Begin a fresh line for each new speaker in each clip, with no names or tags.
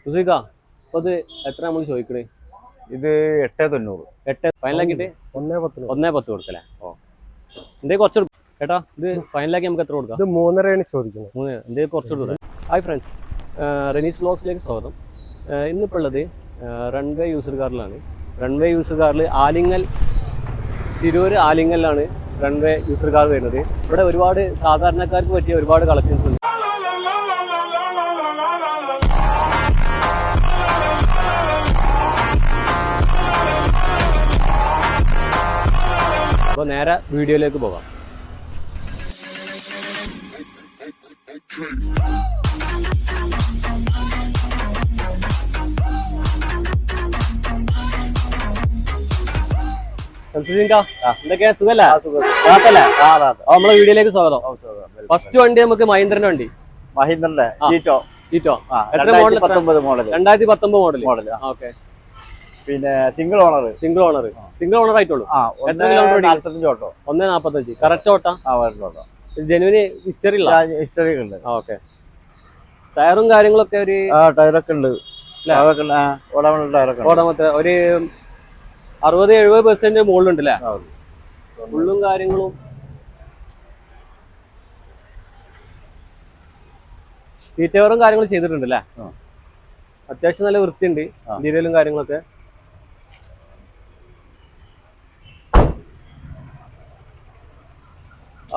സുസിക അപ്പൊ ഇത് എത്ര നമ്മൾ ചോദിക്കണേ?
ഇത് 890.
8 ഫൈനലാക്കിയിട്ട് 1.10 കൊടുക്കല്ലേ? ഓ എന്തേ കുറച്ച് ചേട്ടാ, ഇത് ഫൈനലാക്കി നമുക്ക് എത്ര കൊടുക്കാം?
ഇത് 3.5 ചോദിക്കുന്നത്.
3 എന്തേ കുറച്ച് കൊടുക്കാം. ഹായ് ഫ്രണ്ട്സ്, റെനീസ് വ്ലോഗ്സിലേക്ക് സ്വാഗതം. ഇന്നിപ്പോൾ ഉള്ളത് റൺവേ യൂസർ കാറിലാണ്. റൺവേ യൂസർ കാറിൽ ആലിങ്ങൽ, തിരൂർ ആലിങ്ങലിലാണ് റൺവേ യൂസർ കാർ വരുന്നത്. ഇവിടെ ഒരുപാട് സാധാരണക്കാർക്ക് പറ്റിയ ഒരുപാട് കളക്ഷൻസ് ഉണ്ട്. അപ്പോൾ നേരെ വീഡിയോയിലേക്ക് പോകാം. എന്തൊക്കെയാ, സുഖല്ലേ? നമ്മളെ വീഡിയോയിലേക്ക് സ്വാഗതം. ഫസ്റ്റ് വണ്ടി നമുക്ക് മഹീന്ദ്രന്റെ വണ്ടി,
മഹീന്ദ്രന്റെ
ടീറ്റോ. എത്ര മോഡൽ? 2019 മോഡൽ. ഓക്കെ.
പിന്നെ സിംഗിൾ ഓണർ
ആയിട്ടുള്ളൂ. എത്ര കിലോമീറ്റർ? 1.45. കറക്റ്റ് ഓട്ടാ? ജെനുവിന് ഹിസ്റ്ററി ഉണ്ട്. ഓക്കെ. ടയറും കാര്യങ്ങളൊക്കെ ഒരു
ടയറൊക്കെ ഉണ്ട്.
ഒരു 60-70% മുകളിലുണ്ട് അല്ലേ? ഫുള്ളും കാര്യങ്ങളും. സീറ്റ് കവറും കാര്യങ്ങളും ചെയ്തിട്ടുണ്ട് അല്ലേ? അത്യാവശ്യം നല്ല വൃത്തിയുണ്ട് ഇന്റീരിയലും കാര്യങ്ങളൊക്കെ.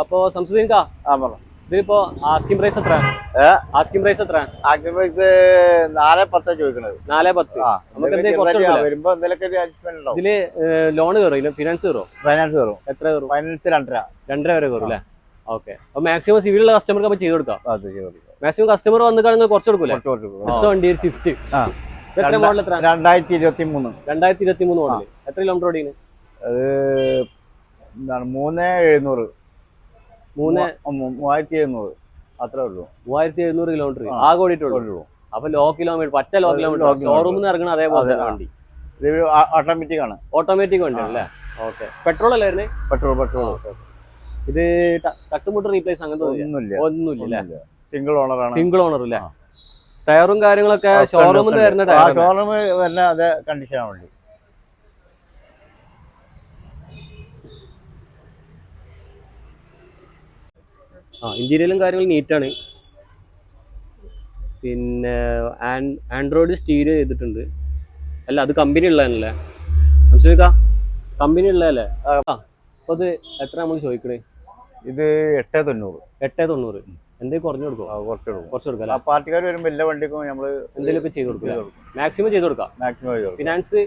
അപ്പൊ സംസുദീൻകാ, ഇതിപ്പോ ആസ്കിംഗ് പ്രൈസ് എത്ര? ആസ്കിംഗ് പ്രൈസ്
4.10 ചോദിക്കുന്നത്.
4.10. ഇതില് ലോൺ കയറും, ഫിനാൻസ് കയറും? എത്ര കയറും? 2.5 വരെ കയറും അല്ലേ? ഓക്കെ. അപ്പൊ മാക്സിമം സിവിലുള്ള കസ്റ്റമർക്ക് അപ്പൊ ചെയ്ത് കൊടുക്കാം. മാക്സിമം കസ്റ്റമർ വന്ന് കാണുന്നത് കുറച്ച് കൊടുക്കൂലേ? വണ്ടി ഒരു സ്വിഫ്റ്റ്. എത്ര മോഡൽ? എത്ര? 2023 മോഡൽ. എത്ര കിലോമീറ്റർ ഓടിയാണ്?
അത് 3,700. 3,700 അത്രേ ഉള്ളൂ.
3,700 കിലോമീറ്റർ ആകെ ഓടിയിട്ടുള്ളൂ. അപ്പൊ ലോ കിലോമീറ്റർ, പറ്റ ലോ കിലോമീറ്റർ. ഷോറൂമിൽ നിന്ന് ഇറങ്ങണം അതേപോലെ വണ്ടി. ഓട്ടോമാറ്റിക് വണ്ടി അല്ലേ? ഓക്കെ. പെട്രോൾ അല്ലായിരുന്നേ? പെട്രോൾ. ഇത് തട്ടുമുട്ട് റീപ്ലേസ് അങ്ങനത്തെ ഒന്നുമില്ല.
സിംഗിൾ ഓണർ
അല്ലേ? ടയറും കാര്യങ്ങളൊക്കെ ഷോറൂമിൽ നിന്ന് വരുന്ന ടയർ?
ഷോറൂം വരുന്ന അതേ കണ്ടീഷനാണ് വണ്ടി.
ഇന്റീരിയലും കാര്യങ്ങളും നീറ്റാണ്. പിന്നെ ആൻഡ്രോയിഡ് സ്റ്റീരിയോ ചെയ്തിട്ടുണ്ട്. അല്ല, അത് കമ്പനി ഉള്ളതല്ലേ? കമ്പനി ഉള്ളതല്ലേ? അപ്പൊ ഇത് എത്ര നമ്മൾ ചോദിക്കണേ?
ഇത് 890.
എന്തെങ്കിലും കുറഞ്ഞു കൊടുക്കും? കുറച്ച് കൊടുക്കാം.
പാർട്ടിക്കാർ വരുമ്പോൾ എല്ലാ വണ്ടിക്കും നമ്മള്
എന്തെങ്കിലുമൊക്കെ ചെയ്ത് കൊടുക്കാം. മാക്സിമം ചെയ്ത് കൊടുക്കാം. ഫിനാൻസ്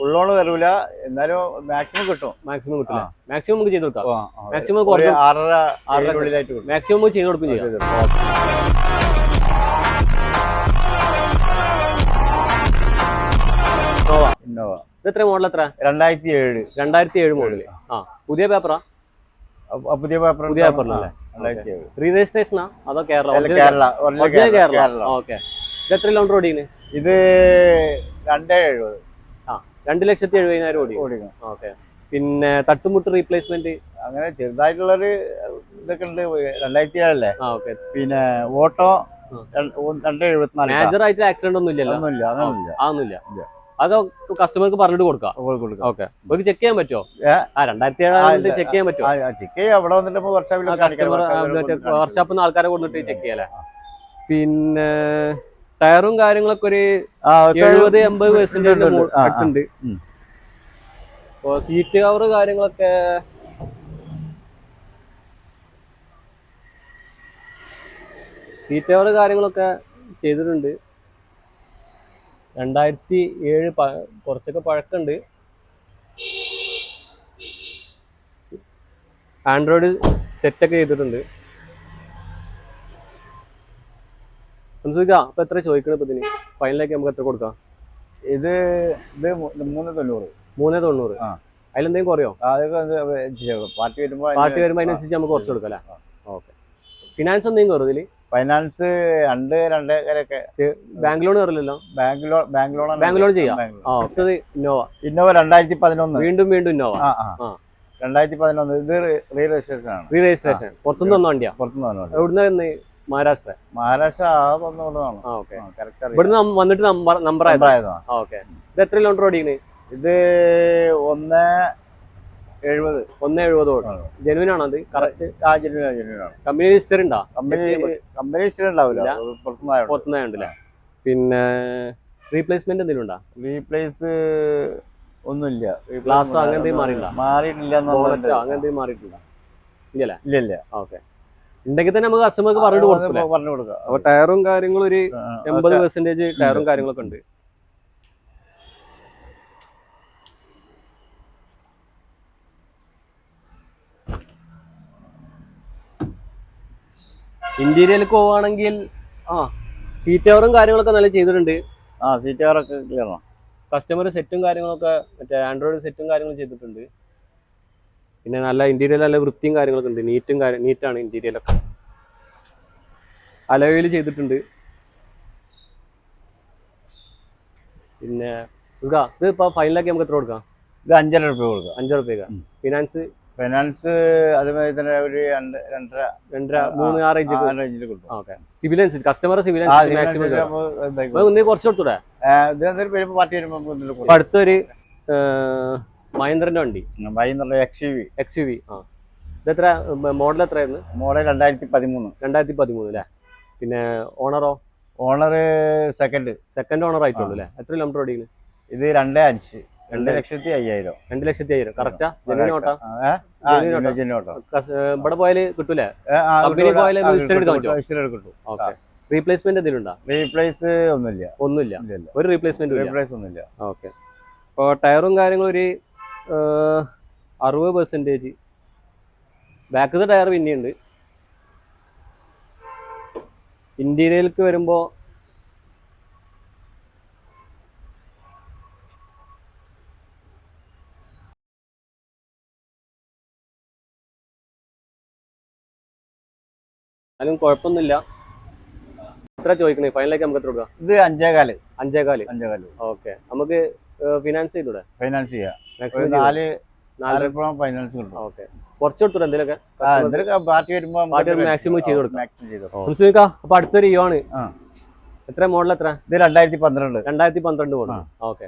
ഉള്ളോണ് തരൂല, എന്നാലും മാക്സിമം കിട്ടും.
മാക്സിമം നമുക്ക് ചെയ്ത് കൊടുക്കാം. മാക്സിമം
6.5
മാക്സിമം ചെയ്ത് കൊടുക്കും ചെയ്യാം.
ഇന്നോവ.
ഇത് എത്ര മോഡൽ? എത്ര?
2007
മോഡല്. പുതിയ പേപ്പറാ? പുതിയ പേപ്പറിലല്ലേ? റീ രജിസ്ട്രേഷനാ അതോ കേരള? ഓക്കെ. ഇത് എത്ര കിലോമീറ്റർ ഓടിയാണ്?
ഇത് 2,70,000.
2,70,000 ഓടിക്കും. ഓക്കെ. പിന്നെ തട്ടുമുട്ട് റീപ്ലേസ്മെന്റ്
അങ്ങനെ ചെറുതായിട്ടുള്ളൊരു ഇതൊക്കെ ഉണ്ട്. 2007
ഓക്കെ.
പിന്നെ ഓട്ടോ 274.
മേജറായിട്ട് ആക്സിഡന്റ് ഒന്നും ഇല്ലല്ലോ? അതൊന്നുമില്ല. അത് കസ്റ്റമർക്ക് പറഞ്ഞിട്ട് കൊടുക്കാം. ഓക്കെ. നമുക്ക് ചെക്ക് ചെയ്യാൻ പറ്റുമോ? 2007 ചെക്ക് ചെയ്യാൻ പറ്റുമോ?
ചെക്ക് ചെയ്യാം. അവിടെ വന്നിട്ട്
വർക്ക്ഷോപ്പിൽ നിന്ന് ആൾക്കാരെ കൊണ്ടിട്ട് ചെക്ക് ചെയ്യാലേ? പിന്നെ ടയറും കാര്യങ്ങളൊക്കെ ഒരു 70-80% ഉണ്ട്. സീറ്റ് കവർ കാര്യങ്ങളൊക്കെ ചെയ്തിട്ടുണ്ട്. 2007 കുറച്ചൊക്കെ പഴക്കമുണ്ട്. ആൻഡ്രോയിഡ് സെറ്റൊക്കെ ചെയ്തിട്ടുണ്ട്. അപ്പൊ എത്ര ചോദിക്കണം ഇപ്പൊ ഇതിന്? ഫൈനലാക്കി നമുക്ക് എത്ര കൊടുക്കാം?
ഇത് 3,90.
3,90. അതിലെന്തെങ്കിലും കുറയോ?
പാർട്ടി വരുമ്പോ
അതിനനുസരിച്ച് നമുക്ക് കുറച്ച് കൊടുക്കാം അല്ലേ? ഓക്കെ. ഫിനാൻസ് എന്തെങ്കിലും കയറും ഇതില്?
ഫൈനാൻസ് 2.5
ബാങ്ക് ലോൺ കയറില്ലല്ലോ?
ബാങ്ക് ലോൺ
ചെയ്യാം. ഇന്നോവ
2011.
വീണ്ടും ഇന്നോവ
2011. ഇത് റീ രജിസ്ട്രേഷൻ ആണ്.
പുറത്തുനിന്ന് വന്ന വണ്ടിയാ?
പുറത്തുനിന്ന് വന്ന വണ്ടി.
എവിടുന്ന്? മഹാരാഷ്ട്ര
മഹാരാഷ്ട്ര വന്നുകൊണ്ടാണ്.
ആ ഓക്കെ. ഇവിടുന്ന് വന്നിട്ട് നമ്പർ ആയതാ. ഓക്കെ. ഇത് എത്ര കിലോമീറ്റർ ഓടിക്കണ്?
ഇത് 170.
170 ഓടും. ജെനുവിൻ ആണോ അത്? കറക്റ്റ്.
ജെനുവിനാണ്.
കമ്പനി ഹിസ്റ്ററി ഉണ്ടോ?
കമ്പനി ഹിസ്റ്ററി ഉണ്ടാവില്ല,
പുറത്തുനിന്നുണ്ടല്ലേ. പിന്നെ റീപ്ലേസ്മെന്റ് എന്തെങ്കിലും ഉണ്ടോ?
റീപ്ലേസ് ഒന്നുമില്ല.
ഗ്ലാസ് അങ്ങനത്തെ
മാറിയിട്ടില്ല.
അങ്ങനത്തെ മാറിയിട്ടില്ല ഇല്ലല്ലേ?
ഇല്ല.
ഓക്കെ. ഉണ്ടെങ്കിൽ തന്നെ നമുക്ക് കസ്റ്റമർക്ക് പറഞ്ഞു കൊടുക്കാം. അപ്പൊ ടയറും കാര്യങ്ങളും ഒരു 80% ടയറും കാര്യങ്ങളൊക്കെ ഉണ്ട്. ഇന്റീരിയലേക്ക് പോവുകയാണെങ്കിൽ സീറ്റ് കവറും കാര്യങ്ങളൊക്കെ നല്ല ചെയ്തിട്ടുണ്ട്.
സീറ്റ് കവറൊക്കെ ക്ലിയർ ആണ്.
കസ്റ്റമർ സെറ്റും കാര്യങ്ങളൊക്കെ മറ്റേ ആൻഡ്രോയിഡ് സെറ്റും കാര്യങ്ങളും ചെയ്തിട്ടുണ്ട്. പിന്നെ നല്ല ഇന്റീരിയർ നല്ല വൃത്തിയും കാര്യങ്ങളൊക്കെ ഉണ്ട്. നീറ്റാണ് ഇന്റീരിയലൊക്കെ. അലോയിൽ ചെയ്തിട്ടുണ്ട്. പിന്നെ ഇത് ഇപ്പൊ ഫൈനലാക്കി നമുക്ക് എത്ര കൊടുക്കാം?
ഇത് 5,00,000 രൂപ കൊടുക്കാം.
5 രൂപ. ഫിനാൻസ്
അതുമാതിരി തന്നെ ഒരു
2.5-3 ആ റേഞ്ചിൽ കിട്ടും. ഓക്കെ. സിവിലൻസ് കസ്റ്റമർ കുറച്ച് കൊടുത്തൂടെ? അടുത്തൊരു മഹീന്ദ്രന്റെ വണ്ടി XUV. ഇതെത്ര മോഡൽ എത്രയായിരുന്നു?
മോഡൽ 2013
അല്ലേ? പിന്നെ ഓണർ സെക്കൻഡ് ഓണർ ആയിട്ടുള്ളൂ അല്ലേ? എത്ര കിലോമീറ്റർ ഓടിക്കുന്നു?
ഇത് 2,05,000.
2,05,000 കറക്റ്റാ? ഇവിടെ പോയാല് കിട്ടൂലേ? കമ്പനി പോയാല് എടുക്കാൻ. റീപ്ലേസ്മെന്റ് എന്തെങ്കിലും ഉണ്ടോ?
റീപ്ലേസ് ഒന്നുമില്ല.
ഒരു റീപ്ലേസ്മെന്റ് ഒന്നുമില്ല. ഓക്കെ. അപ്പോൾ ടയറും കാര്യങ്ങളും ഒരു 60%. ബാക്കത്തെ ടയർ പിന്നെയുണ്ട്. ഇന്റീരിയർക്ക് വരുമ്പോ അതിനും കുഴപ്പമൊന്നുമില്ല. എത്ര ചോദിക്കണേ? ഫൈനലാക്കി നമുക്ക് എത്ര കൊടുക്കാം?
ഇത് 5,15.
5,15. ഓക്കെ. നമുക്ക് ഫിനാൻസ് ചെയ്തൂടെ?
ഫൈനാൻസ് ചെയ്യാം. 4 ഫൈനാൻസ് കിട്ടും.
ഓക്കെ. കുറച്ച് കൊടുത്തൂടെ എന്തെങ്കിലുമൊക്കെ?
പാർട്ടി വരുമ്പോ
മാക്സിമം ചെയ്ത് കൊടുക്കാം. അപ്പൊ അടുത്തൊരു ഇയോണ്. എത്ര മോഡൽ എത്ര? ഇത് 2012 മോഡൽ. ഓക്കെ.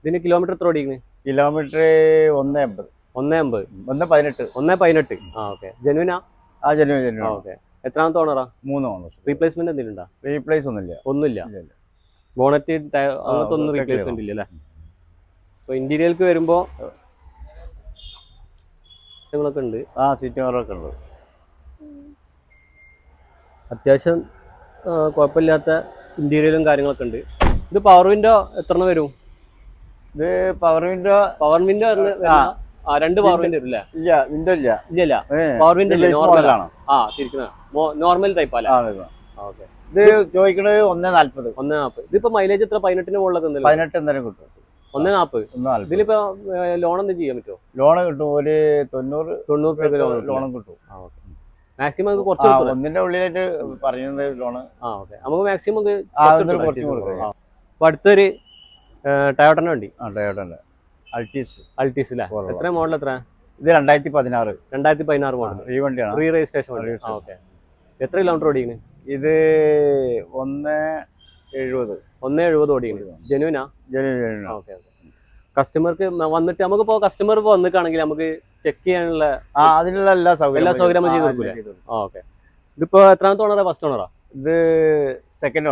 ഇതിന് കിലോമീറ്റർ എത്ര ഓടിക്കുന്നത്?
കിലോമീറ്റർ 1,80.
1,18. ഓക്കെ. ജെനുവിനാ?
ജെനുവിൻ.
ഓക്കെ. എത്രാമത്തെ ഓണറാ?
3 ഓണർ.
റീപ്ലേസ്മെന്റ് എന്തെങ്കിലും ഉണ്ടോ?
റീപ്ലേസ് ഒന്നുമില്ല.
ബോണറ്റ് അങ്ങനത്തെ ഒന്നും റീപ്ലേസ്മെന്റ് ഇല്ല അല്ലേ? അപ്പൊ ഇന്റീരിയർക്ക് വരുമ്പോ ൊക്കെ ഉണ്ട്.
സീറ്റ് കവറൊക്കെ ഉണ്ട്.
അത്യാവശ്യം കുഴപ്പമില്ലാത്ത ഇന്റീരിയലും കാര്യങ്ങളൊക്കെ ഉണ്ട്. ഇത് പവർ വിൻഡോ എത്ര വരും?
ഇത് പവർ വിൻഡോ
2 പവർ വിൻഡോ വരും അല്ലേ?
വിൻഡോ
ഇല്ല. പവർ വിൻഡോ നോർമൽ ടൈപ്പ് അല്ലേ? ഓക്കെ.
ഇത് ചോദിക്കണത് 1,40.
1,40. ഇതിപ്പോ മൈലേജ് എത്ര? 18 മുകളിലൊക്കെ
18 എന്തായാലും കിട്ടും.
1,40. ഇതിലിപ്പോ ലോൺ എന്ത് ചെയ്യാൻ പറ്റുമോ?
ലോൺ കിട്ടും. ഒരു 90 ലോൺ കിട്ടും.
മാക്സിമം കുറച്ച്
ഒന്നിന്റെ ഉള്ളിലായിട്ട് പറയുന്നത് ലോണ്.
ഓക്കെ. നമുക്ക് മാക്സിമം അടുത്തൊരു ടയോട്ടന്റെ വണ്ടി.
ടയോട്ടന്റെ അൾട്ടീസ്
അല്ലേ? എത്ര മോഡൽ എത്ര?
ഇത് 2016
മോഡൽ.
ഈ വണ്ടിയാണ്.
റീ രജിസ്ട്രേഷൻ വണ്ടി. ഓക്കെ. എത്ര കിലോമീറ്റർ ഓടിക്കുന്നത്?
ഇത് 1,70
ഓടിക്കുന്നത്. ജെനുവിനാ? ഓക്കെ. കസ്റ്റമർക്ക് വന്നിട്ട് നമുക്കിപ്പോ കസ്റ്റമർ വന്നിട്ടാണെങ്കിൽ നമുക്ക് ചെക്ക് ചെയ്യാനുള്ള
അതിനുള്ള എല്ലാ
സൗകര്യം ചെയ്ത് കൊടുക്കൂലേ? ഓക്കെ. ഇതിപ്പോ എത്രാമത്തെ ഓണറാ? ഫസ്റ്റ് ഓണറാ?
ഇത് സെക്കൻഡ്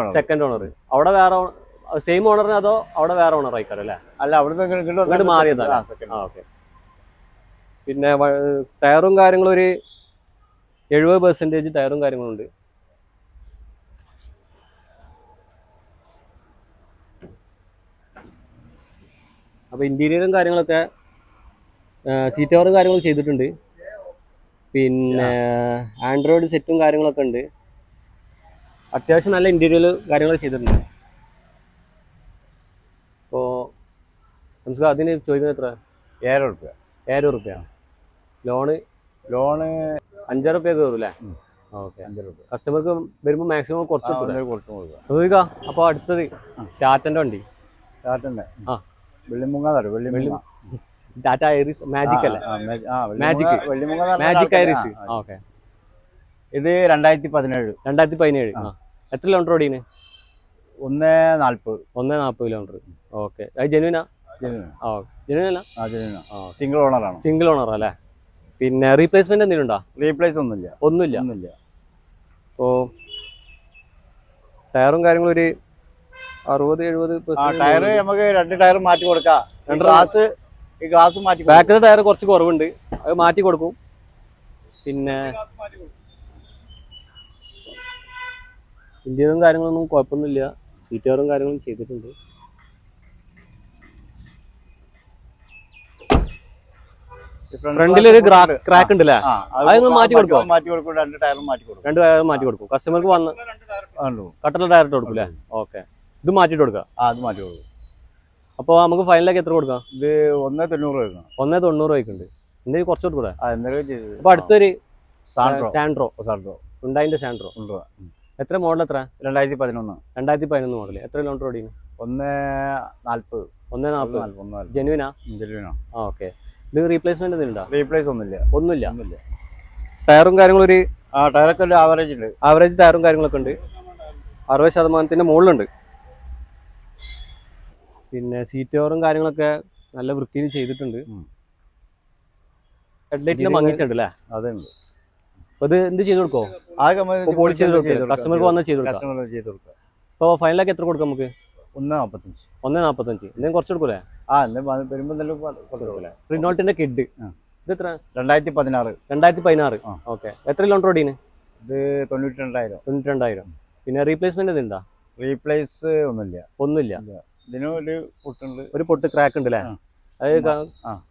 ഓണർ.
അവിടെ വേറെ സെയിം ഓണറിന് അതോ അവിടെ വേറെ ഓണർ ആയിക്കാരം അല്ലേ?
അല്ല, അവിടെ
മാറിയതാ. ഓക്കെ. പിന്നെ ടയറും കാര്യങ്ങളും ഒരു 70% ടയറും കാര്യങ്ങളും ഉണ്ട്. അപ്പൊ ഇന്റീരിയറും കാര്യങ്ങളൊക്കെ സീറ്റ് കവറും കാര്യങ്ങളും ചെയ്തിട്ടുണ്ട്. പിന്നെ ആൻഡ്രോയിഡ് സെറ്റും കാര്യങ്ങളൊക്കെ ഉണ്ട്. അത്യാവശ്യം നല്ല ഇന്റീരിയർ കാര്യങ്ങളൊക്കെ ചെയ്തിട്ടുണ്ട്. അപ്പോൾ നമുക്ക് അതിന് ചോദിക്കുന്നത് എത്ര? 7,000 രൂപ. ലോണ് 5 രൂപ കയറും അല്ലേ? ഓക്കെ. കസ്റ്റമർക്ക് വരുമ്പോൾ മാക്സിമം കുറച്ച് കൊടുക്കാം. അപ്പോൾ അടുത്തത് ടാറ്റന്റെ വണ്ടി. ടാറ്റ ഐറിസ് മാജിക് അല്ലേ? Magic iris. ഓക്കെ.
ഇത് 2017.
2017. എത്ര കിലോമീറ്റർ ഓടിയാണ്?
140.
140 കിലോമീറ്റർ. ഓക്കെ. അത് ജെനുവിനാ? ജെനുവിനല്ല?
സിംഗിൾ ഓണറാണ്.
സിംഗിൾ ഓണർ അല്ലേ? പിന്നെ റീപ്ലേസ്മെന്റ് എന്തെങ്കിലും ഉണ്ടോ?
റീപ്ലേസ് ഒന്നുമില്ല.
ഓ ടയറും കാര്യങ്ങളും ഒരു 60-70%.
ടയർ നമുക്ക് 2 ടയർ മാറ്റി കൊടുക്കാം. ഗ്ലാസ് മാറ്റി.
ബാക്കിലെ ടയർ കുറച്ച് കുറവുണ്ട്, അത് മാറ്റി കൊടുക്കും. പിന്നെ ഇന്ത്യയിലും കാര്യങ്ങളൊന്നും കുഴപ്പമൊന്നുമില്ല. സീറ്റുകാരും കാര്യങ്ങളും ചെയ്തിട്ടുണ്ട്. ഫ്രണ്ടിലൊരു ക്രാക്ക് ഉണ്ടല്ലേ? അതൊന്ന് മാറ്റി കൊടുക്കും.
2 ടയർ
മാറ്റി കൊടുക്കും. കസ്റ്റമർക്ക് വന്ന് കട്ടല ടയർ ഇട്ട് കൊടുക്കും അല്ലേ? ഓക്കെ. ഇത് മാറ്റിട്ട് കൊടുക്കാം. അപ്പൊ നമുക്ക് ഫൈനലാക്കി എത്ര കൊടുക്കാം?
ഇത് 190
വയ്ക്കുന്നുണ്ട്. എന്തെങ്കിലും കുറച്ച് കൊടുക്കൂടെ? അപ്പൊ അടുത്തൊരു സാൻഡ്രോ, ഉണ്ടായിന്റെ സാൻഡ്രോ. എത്ര മോഡൽ? എത്ര? 2011 മോഡൽ. എത്ര കിലോമീറ്റർ ഓടിയാണ്? 140. ജെനുവിനാ? ഓക്കെ. ഇത് റീപ്ലേസ്മെന്റ് എന്തെങ്കിലും ഉണ്ടോ?
റീപ്ലേസ് ഒന്നുമില്ല.
ടയറും കാര്യങ്ങളും ഒരു
ടയറൊക്കെ ഒരു ആവറേജ് ഉണ്ട്.
ആവറേജ് ടയറും കാര്യങ്ങളൊക്കെ ഉണ്ട്. 60% മുകളിലുണ്ട്. പിന്നെ സീറ്റ് കവറും കാര്യങ്ങളൊക്കെ നല്ല വൃത്തിയിൽ ചെയ്തിട്ടുണ്ട്. ഹെഡ്ലൈറ്റിന്റെ മങ്ങിച്ചുണ്ട് അല്ലേ?
അതുണ്ട്.
അപ്പൊ ഇത് എന്ത് ചെയ്ത് കൊടുക്കോ? കസ്റ്റമർക്ക് വന്നാൽ ചെയ്ത് കൊടുക്കാം. അപ്പൊ ഫൈനലാക്കി എത്ര കൊടുക്കാം നമുക്ക്?
145.
145. എന്തെങ്കിലും കുറച്ച് കൊടുക്കൂലേ? റിനോൾട്ടിന്റെ കിഡ്. ഇത് എത്ര? 2016. ഓക്കെ. എത്ര കിലോമീറ്റർ ഓടിയാണ്?
ഇത് 92,000.
പിന്നെ റീപ്ലേസ്മെന്റ് എന്തുണ്ടാ?
റീപ്ലേസ് ഒന്നുമില്ല. ഇതിന് ഒരു
പൊട്ട് ക്രാക്ക് ഉണ്ട് അല്ലേ? അത്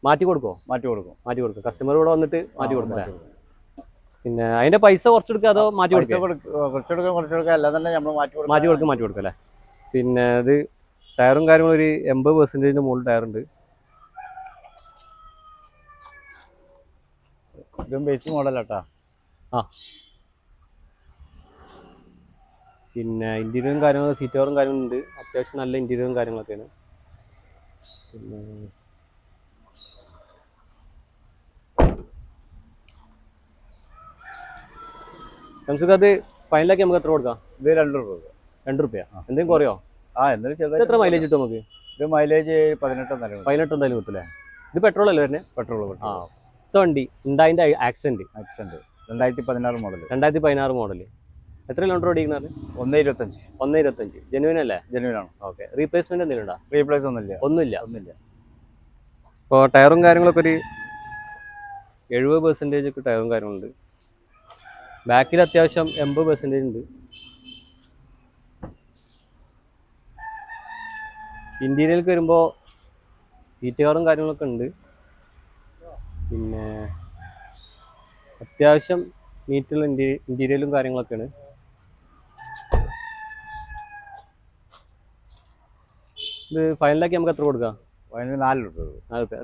മാറ്റി കൊടുക്കും. കസ്റ്റമർ ഇവിടെ വന്നിട്ട് മാറ്റി കൊടുക്കും. പിന്നെ അതിന്റെ പൈസ കുറച്ചെടുക്കുക അതോ മാറ്റി
കൊടുക്കുക? അല്ലാതെ
മാറ്റി കൊടുക്കും അല്ലേ? പിന്നെ ഇത് ടയറും കാര്യങ്ങളും ഒരു 80% മുകളിൽ ടയറുണ്ട്.
ഇതും ബേസിക് മോഡലാട്ടാ.
പിന്നെ ഇന്റീരിയറും കാര്യങ്ങളും സീറ്റ് കവറും കാര്യങ്ങളും ഉണ്ട്. അത്യാവശ്യം നല്ല ഇന്റീരിയറും കാര്യങ്ങളൊക്കെയാണ്. പിന്നെ അത് ഫൈനലാക്കി നമുക്ക് എത്ര കൊടുക്കാം?
ഇത് 2 രൂപ.
എന്തെങ്കിലും കുറയോ? എത്ര മൈലേജ് കിട്ടും നമുക്ക്?
ഇത് മൈലേജ് 18
എന്തായാലും കിട്ടൂലേ? ഇത് പെട്രോൾ അല്ലേ വരുന്നത്?
പെട്രോൾ.
വണ്ടി ഉണ്ടായിന്റെ ആക്സെന്റ്
2016
മോഡൽ. എത്ര കിലോമീറ്റർ ഓടിക്കുന്നത്?
125.
ജെനുവിൻ അല്ലേ?
ജെനുവിനാണ്.
ഓക്കെ. റീപ്ലേസ്മെന്റ് എന്തെങ്കിലും ഉണ്ടോ?
റീപ്ലേസ്
ഒന്നുമില്ല. ഇപ്പോൾ ടയറും കാര്യങ്ങളൊക്കെ ഒരു 70% ഒക്കെ ടയറും കാര്യങ്ങളുണ്ട്. ബാക്കിൽ അത്യാവശ്യം 80% ഉണ്ട്. ഇന്റീരിയറിലേക്ക് വരുമ്പോൾ സീറ്റ് കവറും കാര്യങ്ങളൊക്കെ ഉണ്ട്. പിന്നെ അത്യാവശ്യം നീറ്റുള്ള ഇന്റീരിയലും കാര്യങ്ങളൊക്കെയാണ്. ഇത് ഫൈനലാക്കി നമുക്ക് എത്ര കൊടുക്കാം?
4 രൂപ.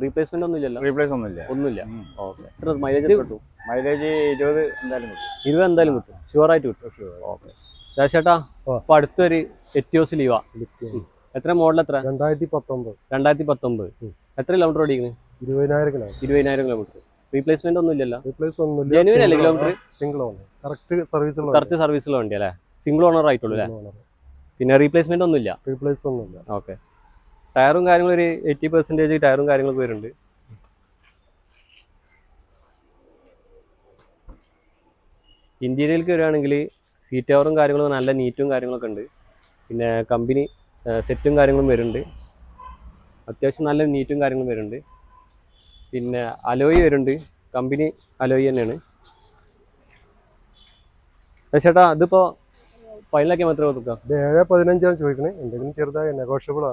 റീപ്ലേസ്മെന്റ് ഒന്നുമില്ല. ഓക്കെ. എത്ര മൈലേജ് കിട്ടും?
മൈലേജ് 20
എന്തായാലും കിട്ടും. ഷുവർ ആയിട്ട് കിട്ടും. ഓക്കെ. ചേട്ടാ, അപ്പൊ അടുത്തൊരു എറ്റിയോസ് ലീവ. എത്ര മോഡൽ? എത്ര? 2019. എത്ര കിലോമീറ്റർ ഓടിക്കുന്നത്? 20,000 കിലോമീറ്റർ. റീപ്ലേസ്മെന്റ് ഒന്നും ഇല്ലല്ലോ? ജെനുവിൻ അല്ലേ കിലോമീറ്റർ? കറക്റ്റ് സർവീസുള്ള വണ്ടി അല്ലേ? സിംഗിൾ ഓണർ ആയിട്ടുള്ളൂ അല്ലേ? പിന്നെ റീപ്ലേസ്മെന്റ് ഒന്നുമില്ല. ഓക്കെ. ടയറും കാര്യങ്ങളും ഒരു 80% ടയറും കാര്യങ്ങളൊക്കെ വരുന്നുണ്ട്. ഇന്റീരിയറിലേക്ക് വരികയാണെങ്കിൽ സീറ്റ് കവറും കാര്യങ്ങളും നല്ല നീറ്റും കാര്യങ്ങളൊക്കെ ഉണ്ട്. പിന്നെ കമ്പനി സെറ്റും കാര്യങ്ങളും വരുന്നുണ്ട്. അത്യാവശ്യം നല്ല നീറ്റും കാര്യങ്ങളും വരുന്നുണ്ട്. പിന്നെ അലോയ് വരുന്നുണ്ട്. കമ്പനി അലോയ് തന്നെയാണ്. ചേട്ടാ, അതിപ്പോൾ ഫൈനലാക്കി മാത്രമേ കൊടുക്കാം?
7-15 ചോദിക്കണേ. എന്തെങ്കിലും ചെറുതായി നെഗോഷ്യബിൾ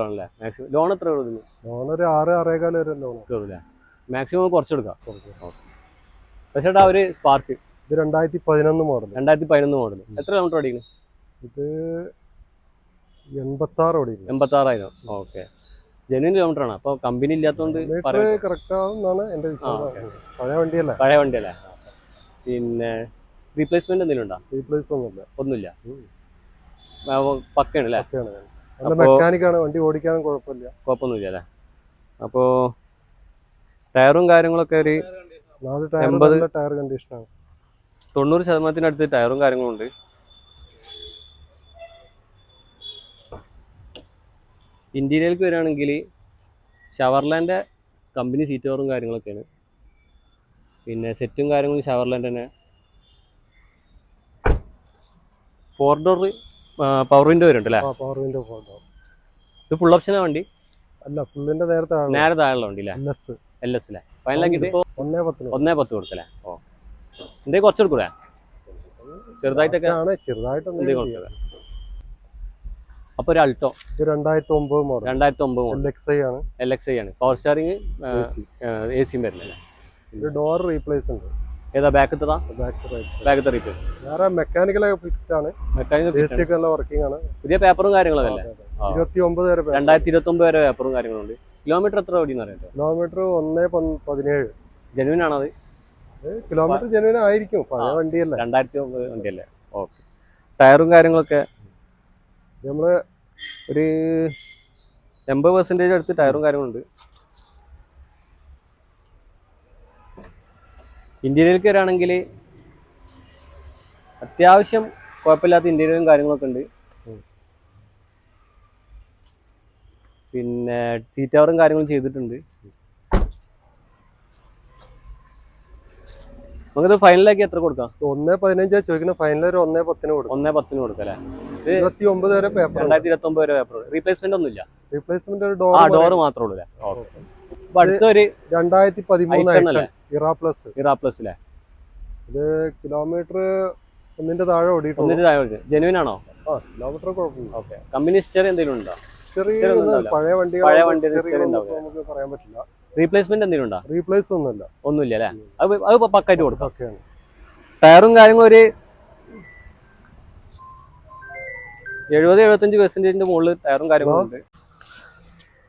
ആണല്ലേ? മാക്സിമം ലോൺ എത്ര കൊടുക്കുന്നു?
ലോൺ ഒരു 6-6.25 വരെ ലോൺ
കയറില്ലേ? മാക്സിമം കുറച്ചെടുക്കാം. ചേട്ടാ, ഒരു സ്പാർക്ക്.
ഇത് 2011 മോഡൽ.
എത്ര കിലോമീറ്റർ ഓടിക്കുന്നു?
ഇത് 86 ഓടിക്കുന്നു.
86,000. ഓക്കെ. ജെന്യൂൻ കിലോമീറ്റർ ആണ്. അപ്പോൾ കമ്പനി ഇല്ലാത്തതുകൊണ്ട്
കറക്റ്റ് ആവുമെന്നാണ് എൻ്റെ വിശ്വാസം. പഴയ വണ്ടിയല്ലേ?
പിന്നെ റീപ്ലേസ്മെന്റ് എന്തെങ്കിലും ഉണ്ടോ?
റീപ്ലേസ്
ഒന്നുമില്ല. പക്കയാണ് അല്ലേ?
നല്ല മെക്കാനിക്കാണ്. വണ്ടി ഓടിക്കാനും
കുഴപ്പമൊന്നുമില്ല അല്ലേ? അപ്പോൾ ടയറും കാര്യങ്ങളൊക്കെ ഒരു
4 ടയർ കണ്ടീഷനാണ്.
90% ടയറും കാര്യങ്ങളും ഉണ്ട്. ഇന്റീരിയർക്ക് വരികയാണെങ്കിൽ ഷവർലാൻഡിന്റെ കമ്പനി സീറ്റ് കവറും കാര്യങ്ങളൊക്കെയാണ്. പിന്നെ സെറ്റും കാര്യങ്ങളും ഷവർലാൻഡ് തന്നെ. 4 ഡോർ പവർ വിൻഡോ വരുന്നുണ്ട് അല്ലേ?
Power window 4 door.
ഇത് ഫുൾ ഓപ്ഷനാ വണ്ടി?
അല്ല, ഫുള്ളിന്റെ നേരെ
താഴെയുള്ള വണ്ടി അല്ലേ? LS അല്ലേ? ഫൈനലാക്കിയിട്ട് 1.10 കൊടുക്കല്ലേ? ഓ, എന്തേ കുറച്ച് കൊടുക്കൂലേ? ചെറുതായിട്ടൊക്കെ
ചെറുതായിട്ടൊന്നും.
അപ്പൊ ഒരു അൾട്ടോ
2009 മോഡൽ.
2009 LXI ആണ്. പവർ സ്റ്റാറിങ്, AC വരുന്നില്ല.
ഡോർ റീപ്ലേസ് ഉണ്ട്.
ഏതാ ബാക്കത്തെ റീപ്ലേസ്?
വേറെ മെക്കാനിക്കൽ ഫിറ്റ് ആണ്. AC ഒക്കെ നല്ല വർക്കിംഗ് ആണ്.
പുതിയ പേപ്പറും കാര്യങ്ങളൊക്കെ അല്ലേ?
2029 വരെ
2029 വരെ പേപ്പറും കാര്യങ്ങളുണ്ട്. കിലോമീറ്റർ എത്ര ഓടിയെന്ന് അറിയാം?
കിലോമീറ്റർ 1.17.
ജെനുവിൻ ആണത്?
കിലോമീറ്റർ ജെനുവിൻ ആയിരിക്കും, പഴയ വണ്ടിയല്ലേ.
2009 വണ്ടിയല്ലേ? ഓക്കെ. ടയറും കാര്യങ്ങളൊക്കെ
നമ്മള്
ഒരു 80% അടുത്ത് ടയറും കാര്യങ്ങളുണ്ട്. ഇന്റീരിയർക്ക് വരികയാണെങ്കിൽ അത്യാവശ്യം കുഴപ്പമില്ലാത്ത ഇന്റീരിയറും കാര്യങ്ങളൊക്കെ ഉണ്ട്. പിന്നെ സീറ്റ് കവറും കാര്യങ്ങളും ചെയ്തിട്ടുണ്ട്. നമുക്കിത് ഫൈനലാക്കി എത്ര കൊടുക്കാം?
1.15 ചോദിക്കുന്നത്. ഫൈനൽ ഒരു 1.10 കൊടുക്കും.
1.10 കൊടുക്കാം അല്ലേ?
2029 വരെ പേപ്പർ.
2029 വരെ പേപ്പർ. റീപ്ലേസ്മെന്റ് ഒന്നുമില്ല?
റീപ്ലേസ്മെന്റ് ഒരു
ഡോർ മാത്രമേ ഉള്ളൂ അല്ലേ? അപ്പൊ അടുത്തൊരു
2013 ഇറ പ്ലസ്
അല്ലേ?
ഇത് കിലോമീറ്റർ 1 താഴെ ഓടിയിട്ടുണ്ട്.
ജെനുവിൻ ആണോ?
കിലോമീറ്റർ കുഴപ്പമില്ല.
ഓക്കെ. കമ്പനി ഹിസ്റ്ററി എന്തെങ്കിലും ഉണ്ടോ?
പഴയ വണ്ടി നമുക്ക് പറയാൻ പറ്റില്ല.
റീപ്ലേസ്മെന്റ് എന്തെങ്കിലും ഉണ്ടോ?
റീപ്ലേസ് ഒന്നുമില്ല
അല്ലേ? അത് പക്കായിട്ട് കൊടുക്കാം. ടയറും കാര്യങ്ങളും ഒരു 70-75% മുകളിൽ ടയറും കാര്യങ്ങളും ഉണ്ട്.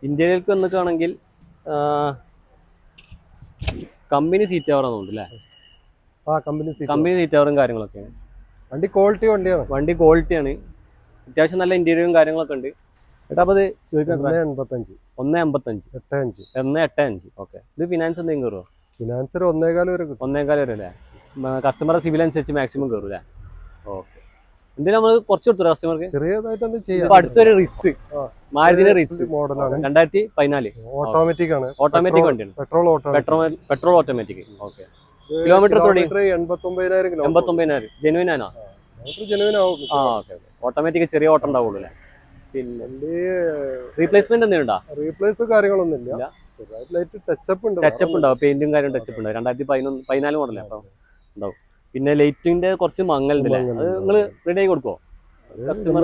ഇന്ത്യയിലേക്ക് വന്നിട്ടാണെങ്കിൽ കമ്പനി സീറ്റ് കവറാണ് തോന്നുന്നു അല്ലേ? കമ്പനി സീറ്റ് കവറും കാര്യങ്ങളൊക്കെയാണ്.
വണ്ടി
ക്വാളിറ്റിയാണ്. അത്യാവശ്യം നല്ല ഇന്റീരിയറും കാര്യങ്ങളൊക്കെ ഉണ്ട്. ഏട്ടാ, അപ്പൊ അത് ചോദിക്കാം. 1.85. ഓക്കെ. ഇത് ഫിനാൻസ് എന്തെങ്കിലും കയറുമോ?
ഫിനാൻസ് 1.15 വരെ കിട്ടും.
1.15 വരെ അല്ലേ? കസ്റ്റമറെ സിവിൽ അനുസരിച്ച് മാക്സിമം കയറും അല്ലേ? ഓക്കെ. എന്തിനാ നമ്മൾ കുറച്ച് കൊടുത്തു കസ്റ്റമർക്ക്?
ചെറിയതായിട്ട് ചെയ്യാം.
അടുത്തൊരു റിറ്റ്സ്, മാരുതിയുടെ റിറ്റ്സ്
മോഡലാണ്.
2014
ഓട്ടോമാറ്റിക് ആണ്.
ഓട്ടോമാറ്റിക് വണ്ടിയാണ്. Petrol automatic. Okay. Kilometre 89,000. Genuine ആണോ? ഓട്ടോമാറ്റിക് ചെറിയ ഓട്ടം ഉണ്ടാവുള്ളൂ അല്ലേ? പിന്നെ റീപ്ലേസ്മെന്റ് എന്തെങ്കിലും ഉണ്ടോ?
റീപ്ലേസ് കാര്യങ്ങളൊന്നുമില്ല. ടച്ചപ്പ്
ഉണ്ടാവും. പെയിന്റും കാര്യം ടച്ചപ്പ് ഉണ്ടാവും. 2014 മോഡലേ അപ്പം ഉണ്ടാവും. പിന്നെ ലൈറ്റിന്റെ കുറച്ച് മങ്ങലുണ്ടല്ലേ? അത് നിങ്ങൾ റെഡി ആക്കി കൊടുക്കുമോ? കസ്റ്റമർ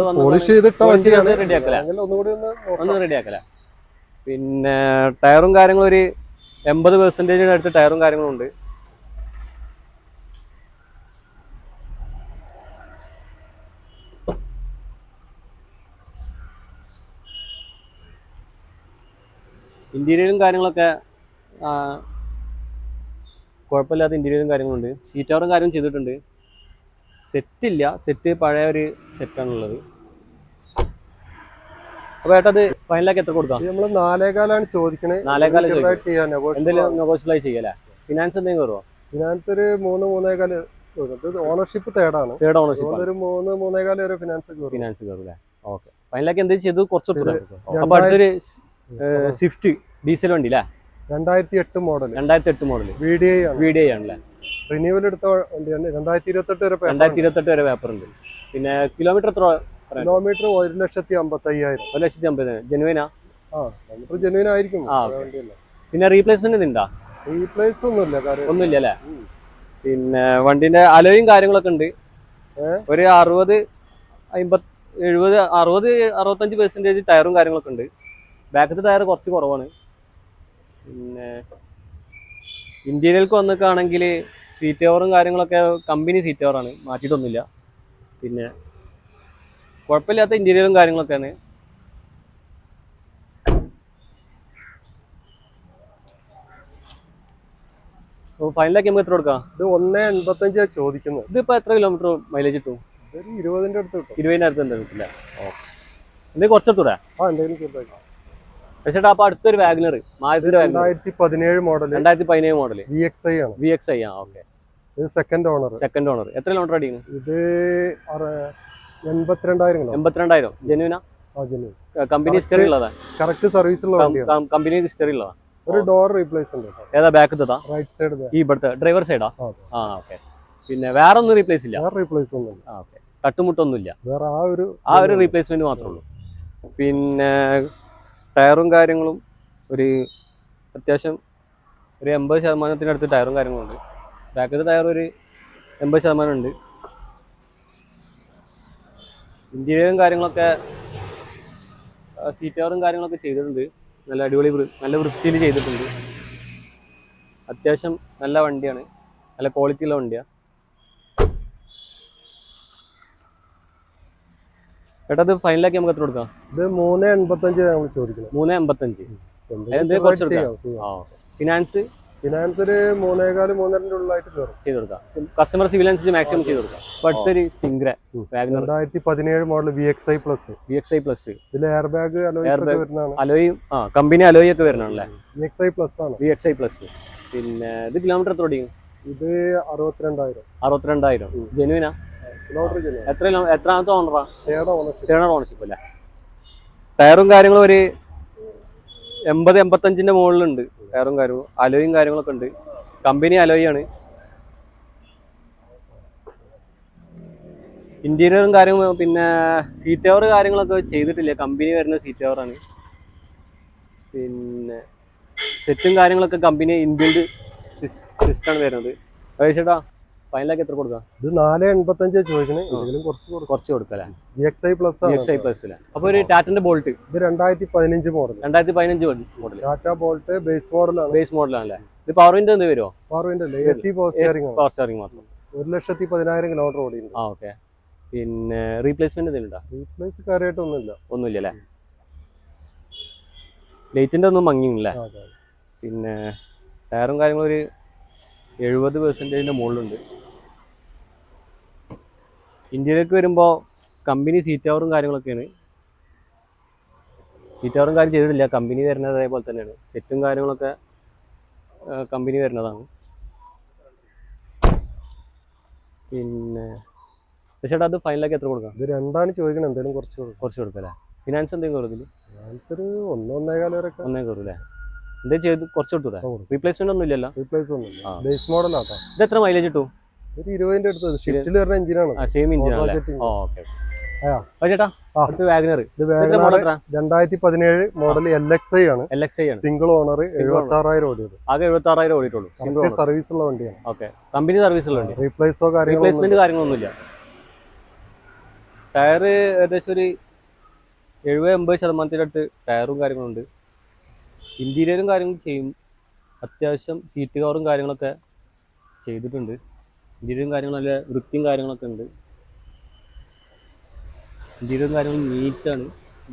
റെഡിയാക്കല. പിന്നെ ടയറും കാര്യങ്ങളും ഒരു 80% അടുത്ത് ടയറും കാര്യങ്ങളും ഉണ്ട്. ഇന്റീരിയറും കാര്യങ്ങളൊക്കെ കുഴപ്പമില്ലാത്ത ഇന്റീരിയറും കാര്യങ്ങളുണ്ട്. സീറ്റ് കവറും കാര്യം ചെയ്തിട്ടുണ്ട്. സെറ്റില്ല. സെറ്റ് പഴയ ഒരു സെറ്റാണുള്ളത്. അപ്പൊ ഏട്ടാ, അത് ഫൈനലാക്കി എത്ര കൊടുക്കാം?
നമ്മള് 4.15 ചോദിക്കണേ.
4.15 എന്തെങ്കിലും നെഗോഷ്യബിൾ ചെയ്യല്ലേ? ഫിനാൻസ് എന്തെങ്കിലും കയറുമോ?
ഫിനാൻസ് ഒരു 3-3.15. Ownership third ownership. ഒരു 3-3.15 വരെ ഫിനാൻസ്
കയറൂലേ? ഓക്കെ. ഫൈനലാക്കി എന്തെങ്കിലും ചെയ്ത് കുറച്ച്. അപ്പൊ അടുത്തൊരു സ്വിഫ്റ്റ് ഡീസൽ വണ്ടി അല്ലേ? 2008 മോഡൽ. VDI ആണല്ലേ?
റിന്യൂവൽ എടുത്ത വണ്ടിയാണ്. 2028
വരെ പേപ്പർ ഉണ്ട്. പിന്നെ കിലോമീറ്റർ എത്ര?
കിലോമീറ്റർ 1,50,000.
1,50,000. ജെനുവിനാ?
ജെനുവിൻ ആയിരിക്കും.
പിന്നെ റീപ്ലേസ്മെന്റ് എന്തുണ്ടാ?
റീപ്ലേസ് ഒന്നുമില്ല
അല്ലേ? പിന്നെ വണ്ടിന്റെ അലോയും കാര്യങ്ങളൊക്കെ ഉണ്ട്. ഒരു 60-65% ടയറും കാര്യങ്ങളൊക്കെ ഉണ്ട്. ബാക്കത്തെ ടയർ കുറച്ച് കുറവാണ്. പിന്നെ ഇന്റീരിയർക്ക് വന്നിട്ടാണെങ്കിൽ സീറ്റ് കവറും കാര്യങ്ങളൊക്കെ കമ്പനി സീറ്റ് കവറാണ്, മാറ്റിയിട്ടൊന്നുമില്ല. പിന്നെ കുഴപ്പമില്ലാത്ത ഇന്റീരിയറും കാര്യങ്ങളൊക്കെയാണ്. ഫൈനലാക്കി നമുക്ക് എത്ര കൊടുക്കാം?
ഇത് 1.85 ചോദിക്കുന്നത്.
ഇതിപ്പോ എത്ര കിലോമീറ്റർ മൈലേജ് കിട്ടും?
20ന്റെ അടുത്ത് കിട്ടും.
20ന്റെ അടുത്ത് കിട്ടില്ല. എന്തെങ്കിലും കുറച്ചെടുത്തൂടെ?
എന്തെങ്കിലും.
പക്ഷേ അപ്പൊ അടുത്തൊരു വാഗനർ,
2017 മോഡൽ.
VXI ആണ്.
VXI
okay.
ഇത് സെക്കൻഡ് ഓണർ.
എത്ര കിലോമീറ്റർ അടിക്കുന്നു?
ഇത് 82,000.
82,000 ജെനുവിനാ? കമ്പനി ഹിസ്റ്ററി ഉള്ളതാ?
കറക്റ്റ് സർവീസ് ഉള്ള വണ്ടിയാണ്.
കമ്പനി ഹിസ്റ്ററി ഉള്ളതാ.
ഒരു ഡോർ റീപ്ലേസ്മെന്റ്.
ഏതാ ബാക്കത്താ?
Right side.
ഈ ഇവിടുത്തെ ഡ്രൈവർ സൈഡാ? ആ ഓക്കെ. പിന്നെ വേറെ ഒന്നും റീപ്ലേസ് ഇല്ല?
റീപ്ലേസ് ഒന്നും.
ഓക്കെ. തട്ടുമുട്ടൊന്നുമില്ല,
വേറെ
ആ ഒരു റീപ്ലേസ്മെന്റ് മാത്രമേ ഉള്ളൂ. പിന്നെ ടയറും കാര്യങ്ങളും ഒരു അത്യാവശ്യം ഒരു 80% ടയറും കാര്യങ്ങളുണ്ട്. ബാക്കത്തെ ടയർ ഒരു 80% ഉണ്ട്. ഇന്റീരിയറും കാര്യങ്ങളൊക്കെ സീറ്റ് കവറും കാര്യങ്ങളൊക്കെ ചെയ്തിട്ടുണ്ട്. നല്ല അടിപൊളി നല്ല വൃത്തിയിൽ ചെയ്തിട്ടുണ്ട്. അത്യാവശ്യം നല്ല വണ്ടിയാണ്, നല്ല ക്വാളിറ്റി ഉള്ള വണ്ടിയാണ്. ചേട്ടാ ഇത് ഫൈനലാക്കി നമുക്ക് എത്ര കൊടുക്കാം?
ഇത് 385 നമ്മൾ ചോദിക്കുന്നത്.
385. ഫിനാൻസ്
ഒരു 3.25-3.2 ഉള്ളിലായിട്ട്
ചെയ്ത് കൊടുക്കാം. കസ്റ്റമർ സിവിൽ അനുസരിച്ച് മാക്സിമം ചെയ്ത് കൊടുക്കാം. ഇപ്പൊ അടുത്തൊരു സ്റ്റിംഗ്ര
2017 മോഡൽ VXI പ്ലസ്.
ഇതിൽ
എയർ ബാഗ്
അലോയും കമ്പനി അലോയി ഒക്കെ വരുന്നതാണല്ലേ?
VXI പ്ലസ് ആണ്.
VXI plus. പിന്നെ ഇത് കിലോമീറ്റർ എത്ര ഓടിക്കും?
ഇത്
62,000. ജെനുവിനാ? എത്രാമത്തെ ഓണറാ? തേർഡ് ഓണർഷിപ്പ് അല്ലേ? ടയറും കാര്യങ്ങളും ഒരു 80-85 മുകളിലുണ്ട്. ടയറും കാര്യങ്ങളും അലോയും കാര്യങ്ങളൊക്കെ ഉണ്ട്. കമ്പനി അലോയാണ്. ഇന്റീരിയറും കാര്യങ്ങളും പിന്നെ സീറ്റ് കവർ കാര്യങ്ങളൊക്കെ ചെയ്തിട്ടില്ല. കമ്പനി വരുന്ന സീറ്റ് കവറാണ്. പിന്നെ സെറ്റും കാര്യങ്ങളൊക്കെ കമ്പനി ഇൻബിൽഡ് സിസ്റ്റമാണ് വരുന്നത്. ചേട്ടാ ഫൈനലാക്കി എത്ര കൊടുക്കാം?
ഇത് 485 ചോദിക്കണേ.
കുറച്ച് കൊടുക്കാം അല്ലേ?
VXI പ്ലസ്
അല്ലേ? അപ്പൊ ഒരു ടാറ്റന്റെ ബോൾട്ട്
ഇത് 2015 മോഡൽ.
2015
ടാറ്റ ബോൾട്ട് ബേസ്
മോഡലാണല്ലേ? ഇത് പവർ വിൻഡോ എന്ത് വരുമോ?
Power window AC power
steering മാത്രം.
1,10,000 കിലോമീറ്റർ ഓടിയുണ്ട്.
ഓക്കെ. പിന്നെ റീപ്ലേസ്മെന്റ് എന്തെങ്കിലും
റീപ്ലേസ് കാര്യമായിട്ടൊന്നുമില്ല.
ഒന്നുമില്ല അല്ലേ? ലൈറ്റിന്റെ ഒന്നും മങ്ങിയില്ലേ? പിന്നെ ടയറും കാര്യങ്ങളും ഒരു 70% മുകളിലുണ്ട്. ഇന്ത്യയിലേക്ക് വരുമ്പോൾ കമ്പനി സീറ്റ് കവറും കാര്യങ്ങളൊക്കെയാണ്. സീറ്റ് കവറും കാര്യം ചെയ്തിട്ടില്ല. കമ്പനി വരുന്നത് അതേപോലെ തന്നെയാണ്. സെറ്റും കാര്യങ്ങളൊക്കെ കമ്പനി വരുന്നതാണ്. പിന്നെ ചേട്ടാ അത് ഫൈനലാക്കി എത്ര കൊടുക്കാം?
ഇത് 2 ചോദിക്കണം. എന്തെങ്കിലും കുറച്ച്
കൊടുക്കാം അല്ലേ? ഫിനാൻസ് എന്തെങ്കിലും കുറവില്ല?
ഫിനാൻസ് ഒരു 1-1.25 വരെ
കയറൂല്ലേ? എന്താ ചെയ്ത് കുറച്ച് കൊടുത്തൂടെ? റീപ്ലേസ്മെന്റ് ഒന്നും ഇല്ലല്ലോ?
റീപ്ലേസ് ഒന്നും ബേസ് മോഡലാട്ടോ.
ഇത് എത്ര മൈലേജ് കിട്ടും?
ഒരു 20ന്റെ അടുത്ത്. ഷിഫ്റ്റിൽ വരുന്ന എഞ്ചിനാണ്.
സെയിം എഞ്ചിനാണ്. ചേട്ടാ അടുത്ത വാഗനർ.
ഇത് 2017 മോഡൽ LXI ആണ്. Single owner. 76,000 ഓടിയത്.
ആകെ 76,000 ഓടിയിട്ടുള്ളൂ.
സർവീസ് ഉള്ള വണ്ടിയാണ്.
ഓക്കെ. കമ്പനി സർവീസ് ഉള്ള വണ്ടി.
റീപ്ലേസ്മെന്റ്
കാര്യങ്ങളൊന്നുമില്ല. ടയർ ഏകദേശം ഒരു 70-80% അടുത്ത് ടയറും കാര്യങ്ങളുണ്ട്. ഇന്റീരിയറും കാര്യങ്ങളും ചെയ്യും. അത്യാവശ്യം സീറ്റ് കവറും കാര്യങ്ങളൊക്കെ ചെയ്തിട്ടുണ്ട്. ഇന്റീരിയറും കാര്യങ്ങളും നല്ല വൃത്തിയും കാര്യങ്ങളൊക്കെ ഉണ്ട്. ഇന്റീരിയറും കാര്യങ്ങളും നീറ്റാണ്.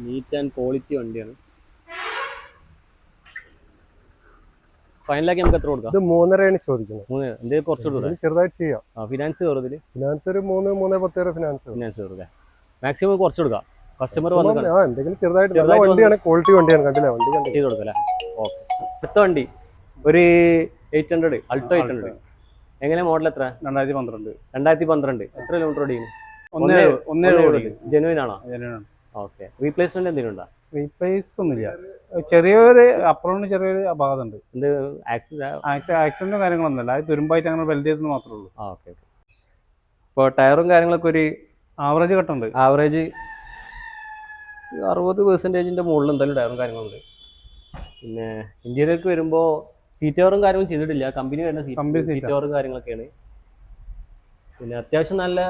നീറ്റ് ആൻഡ് ക്വാളിറ്റി വണ്ടിയാണ്. ഫൈനലാക്കി നമുക്ക് എത്ര കൊടുക്കാം?
ഇത് 3.5 ചോദിക്കുന്നത്.
3 എന്തെങ്കിലും കുറച്ച് കൊടുക്കാം?
ചെറുതായിട്ട് ചെയ്യാം.
ഫിനാൻസ് കയറും?
ഫിനാൻസ് ഒരു 3-3.10 ഫിനാൻസ്
കയറും. മാക്സിമം കുറച്ച് കൊടുക്കാം. കസ്റ്റമർ
എന്തെങ്കിലും ചെറുതായിട്ട് വണ്ടിയാണ്. ക്വാളിറ്റി വണ്ടിയാണ്. കണ്ടില്ല വണ്ടി
ചെയ്ത് കൊടുക്കാം. ഓക്കെ. അടുത്ത വണ്ടി ഒരു 800 അൾട്ടോ 800. എങ്ങനെ മോഡൽ എത്ര? 2012. എത്ര കിലോമീറ്റർ ഓടിക്കുന്നു? 170. ജെനുവിൻ ആണോ? ഓക്കെ. റീപ്ലേസ്മെന്റ് എന്തെങ്കിലും ഉണ്ടോ?
റീപ്ലേസ് ഒന്നുമില്ല. ചെറിയൊരു അപ്പുറം ചെറിയൊരു അപകടം ഉണ്ട്.
എന്ത്
ആക്സിഡന്റും കാര്യങ്ങളൊന്നുമില്ല. അത് തുരുമ്പായിട്ട് അങ്ങനെ വെൽഡ് ചെയ്തെന്ന് മാത്രമേ ഉള്ളൂ.
ഓക്കെ. ഇപ്പോൾ ടയറും കാര്യങ്ങളൊക്കെ ഒരു
ആവറേജ് കട്ടുണ്ട്.
ആവറേജ് 60% മുകളിൽ എന്തായാലും ടയറും കാര്യങ്ങളുണ്ട്. പിന്നെ ഇന്ത്യയിലേക്ക് വരുമ്പോൾ സീറ്റ് കവറും കാര്യങ്ങളും ചെയ്തിട്ടില്ല. കമ്പനി വരുന്ന സീറ്റ് കവറും കാര്യങ്ങളൊക്കെയാണ്. പിന്നെ അത്യാവശ്യം നല്ല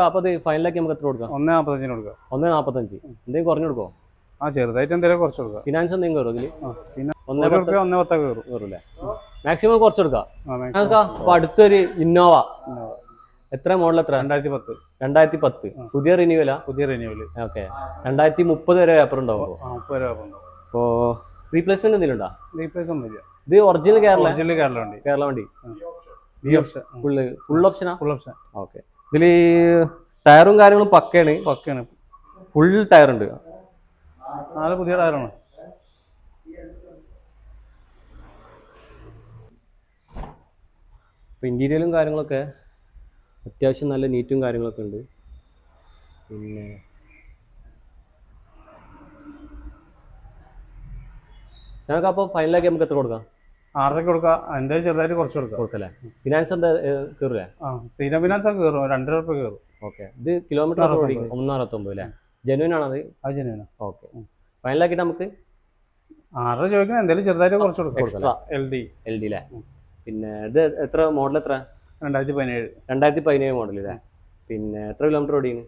അപ്പോൾ അത് ഫൈനലാക്കി നമുക്ക് എത്ര കൊടുക്കാം?
1.45 കൊടുക്കാം.
1.45. എന്തെങ്കിലും കുറഞ്ഞു കൊടുക്കുമോ?
ചെറുതായിട്ട് എന്തെങ്കിലും കുറച്ച് കൊടുക്കാം.
ഫിനാൻസ് എന്തെങ്കിലും കയറും ഇതിൽ?
1.10
കയറൂല്ലേ? മാക്സിമം കുറച്ച് കൊടുക്കാം. അപ്പോൾ അടുത്തൊരു ഇന്നോവ. എത്ര മോഡൽ? എത്ര? 2010. പുതിയ റിന്യൂവലാ? ഓക്കെ. 2030 വരെ പേപ്പർ ഉണ്ടാവും. അപ്പോൾ റീപ്ലേസ്മെന്റ് എന്തെങ്കിലും ഉണ്ടോ?
റീപ്ലേസ് ഒന്നുമില്ല.
ഇത് ഒറിജിനൽ കേരള വണ്ടി. ഫുൾ ഓപ്ഷനാ? ഓക്കെ. ഇതിൽ ടയറും കാര്യങ്ങളും പക്കയാണ്. ഫുൾ ടയർ ഉണ്ട്.
4 പുതിയ ടയറാണ്.
അപ്പോൾ ഇൻറ്റീരിയലും കാര്യങ്ങളൊക്കെ അത്യാവശ്യം നല്ല നീറ്റും കാര്യങ്ങളൊക്കെ ഉണ്ട്. പിന്നെ ഞങ്ങൾക്ക് അപ്പോൾ ഫൈനലാക്കി നമുക്ക് എത്ര കൊടുക്കാം?
6.5 കൊടുക്കുക, എന്തായാലും ചെറുതായിട്ട് കുറച്ച്
കൊടുക്കല്ലേ? ഫിനാൻസ് എന്താ കയറില്ലേ?
സീന ഫിനാൻസ് ഒക്കെ കയറും, 2 രൂപ കയറും.
ഓക്കെ, ഇത് കിലോമീറ്റർ 169 അല്ലേ? ജെനുവിൻ ആണത്?
അത് ജെനുവിനാ.
ഓക്കെ, ഫൈനലാക്കിയിട്ട് നമുക്ക്
6 ചോദിക്കുന്നത് എന്തായാലും ചെറുതായിട്ട് കുറച്ച് കൊടുക്കാം. എൽ ഡി
അല്ലേ? പിന്നെ ഇത് എത്ര മോഡൽ? എത്ര?
2017
മോഡൽ അല്ലേ? പിന്നെ എത്ര കിലോമീറ്റർ ഓടിയാണ്?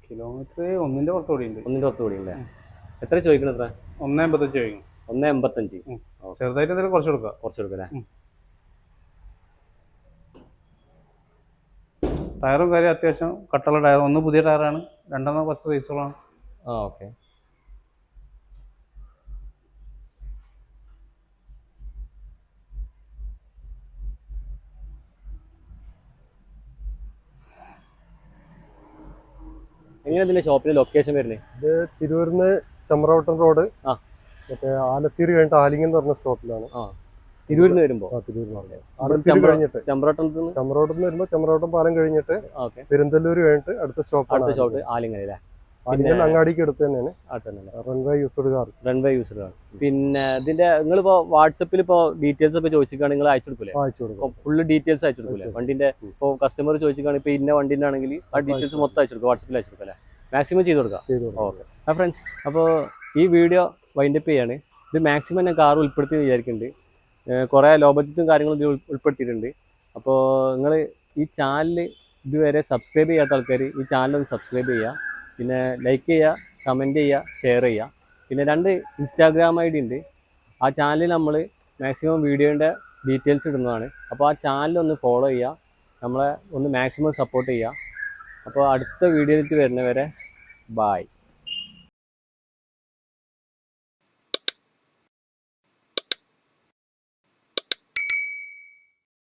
കിലോമീറ്റർ 1ന്റെ പുറത്ത് ഓടിയുണ്ട്.
1ന്റെ പുറത്ത് ഓടിയല്ലേ? എത്ര ചോദിക്കണം? എത്ര?
1.85 ചോദിക്കും.
1.85.
ചെറുതായിട്ട് എന്തെങ്കിലും കുറച്ച് കൊടുക്കാം.
അല്ലേ?
ടയറും കാര്യം അത്യാവശ്യം കട്ടുള്ള ടയർ, 1 പുതിയ ടയറാണ്, 2 ഫസ്റ്റ് റേസുകളാണ്.
ഓക്കെ. എങ്ങനെ ഇതിന്റെ ഷോപ്പിന്റെ ലൊക്കേഷൻ വരുന്നത്?
ഇത് തിരൂരിന്ന് ചമ്രവട്ടം റോഡ്,
ആ,
മറ്റേ ആലത്തൂർ കഴിഞ്ഞിട്ട് ആലിംഗം എന്ന് പറഞ്ഞ സ്റ്റോപ്പിലാണ്.
തിരൂരിന്ന് വരുമ്പോ
ആലത്തൂർ കഴിഞ്ഞിട്ട്
ചമ്രവട്ടം
വരുമ്പോ ചമ്രവട്ടം പാലം കഴിഞ്ഞിട്ട് പെരുന്തല്ലൂർ കഴിഞ്ഞിട്ട് അടുത്ത സ്റ്റോപ്പ്
ആലിങ്ങൽ.
ആലിംഗൽ അങ്ങാടിക്ക് അടുത്ത് തന്നെയാണ്. Runway used car.
പിന്നെ ഇതിന്റെ നിങ്ങളിപ്പോ വാട്സപ്പിൽ ഇപ്പോ ഡീറ്റെയിൽസ് ഒക്കെ ചോദിച്ചിട്ടാണ് നിങ്ങൾ അയച്ചു കൊടുക്കൂലേ? ഫുള്ള് ഡീറ്റെയിൽസ് അയച്ചു കൊടുക്കൂലേ? വണ്ടിന്റെ ഇപ്പോൾ കസ്റ്റമർ ചോദിച്ചിട്ടാണെങ്കിൽ ഇപ്പൊ ഇന്ന വണ്ടിന്റെ ആണെങ്കിൽ ആ ഡീറ്റെയിൽസ് മൊത്തം അയച്ചു കൊടുക്കുക, വാട്സപ്പിൽ അയച്ചു കൊടുക്കല്ലേ? മാക്സിമം ചെയ്ത് കൊടുക്കാം. ഓക്കെ ഫ്രണ്ട്സ്, അപ്പോൾ ഈ വീഡിയോ വൈൻഡപ്പ് ചെയ്യാണ്. ഇത് മാക്സിമം ഞാൻ കാർ ഉൾപ്പെടുത്തി വിചാരിക്കുന്നുണ്ട്. കുറേ ലോ ബഡ്ജറ്റും കാര്യങ്ങളും ഇതിൽ ഉൾപ്പെടുത്തിയിട്ടുണ്ട്. അപ്പോൾ നിങ്ങൾ ഈ ചാനൽ ഇതുവരെ സബ്സ്ക്രൈബ് ചെയ്യാത്ത ആൾക്കാർ ഈ ചാനലൊന്ന് സബ്സ്ക്രൈബ് ചെയ്യുക, പിന്നെ ലൈക്ക് ചെയ്യുക, കമൻറ്റ് ചെയ്യുക, ഷെയർ ചെയ്യുക. പിന്നെ 2 ഇൻസ്റ്റാഗ്രാം ID ഉണ്ട്. ആ ചാനലിൽ നമ്മൾ മാക്സിമം വീഡിയോൻ്റെ ഡീറ്റെയിൽസ് ഇടുന്നതാണ്. അപ്പോൾ ആ ചാനലൊന്ന് ഫോളോ ചെയ്യുക, നമ്മളെ ഒന്ന് മാക്സിമം സപ്പോർട്ട് ചെയ്യുക. അപ്പോൾ അടുത്ത വീഡിയോയിലേക്ക് വരുന്നവരെ ബായ്.